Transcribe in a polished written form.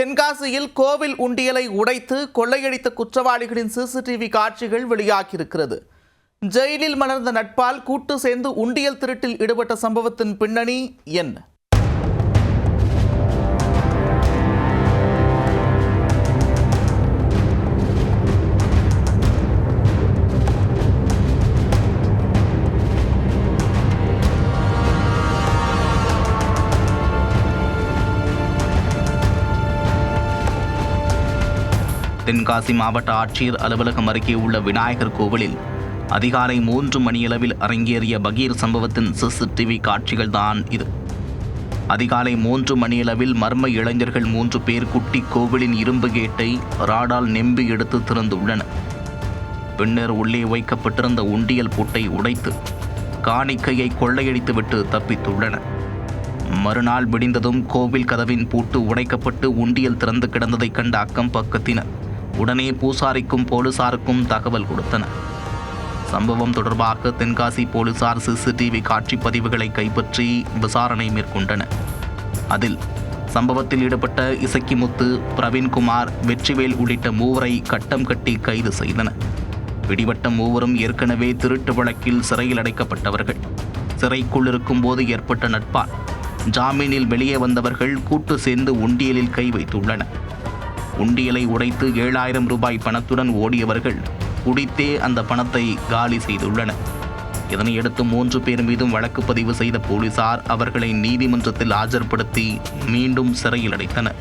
தென்காசியில் கோவில் உண்டியலை உடைத்து கொள்ளையடித்த குற்றவாளிகளின் சிசிடிவி காட்சிகள் வெளியாகியிருக்கிறது. ஜெயிலில் மலர்ந்த நட்பால் கூட்டு சேர்ந்து உண்டியல் திருட்டில் ஈடுபட்ட சம்பவத்தின் பின்னணி என்ன? தென்காசி மாவட்ட ஆட்சியர் அலுவலகம் அருகே உள்ள விநாயகர் கோவிலில் அதிகாலை 3 மணியளவில் அரங்கேறிய பகீர் சம்பவத்தின் சிசிடிவி காட்சிகள் தான் இது. அதிகாலை 3 மணியளவில் மர்ம இளைஞர்கள் 3 பேர் குட்டி கோவிலின் இரும்பு கேட்டை ராடால் நெம்பி எடுத்து திறந்துள்ளனர். பின்னர் உள்ளே வைக்கப்பட்டிருந்த உண்டியல் பூட்டை உடைத்து காணிக்கையை கொள்ளையடித்துவிட்டு தப்பித்துள்ளனர். மறுநாள் விடிந்ததும் கோவில் கதவின் பூட்டு உடைக்கப்பட்டு உண்டியல் திறந்து கிடந்ததை கண்ட அக்கம் பக்கத்தினர் உடனே பூசாரிக்கும் போலீசாருக்கும் தகவல் கொடுத்தனர். சம்பவம் தொடர்பாக தென்காசி போலீசார் சிசிடிவி காட்சி பதிவுகளை கைப்பற்றி விசாரணை மேற்கொண்டனர். அதில் சம்பவத்தில் ஈடுபட்ட இசக்கிமுத்து, பிரவீன்குமார், வெற்றிவேல் உள்ளிட்ட 3 கட்டம் கட்டி கைது செய்தனர். பிடிபட்ட 3 ஏற்கனவே திருட்டு வழக்கில் சிறையில் அடைக்கப்பட்டவர்கள். சிறைக்குள் இருக்கும் போது ஏற்பட்ட நட்பால் ஜாமீனில் வெளியே வந்தவர்கள் கூட்டு சேர்ந்து உண்டியலில் கை வைத்துள்ளனர். உண்டியலை உடைத்து 7000 ரூபாய் பணத்துடன் ஓடியவர்கள் குடித்தே அந்த பணத்தை காலி செய்துள்ளனர். இதனையடுத்து 3 பேர் மீதும் வழக்கு பதிவு செய்த போலீசார் அவர்களை நீதிமன்றத்தில் ஆஜர்படுத்தி மீண்டும் சிறையில் அடைத்தனர்.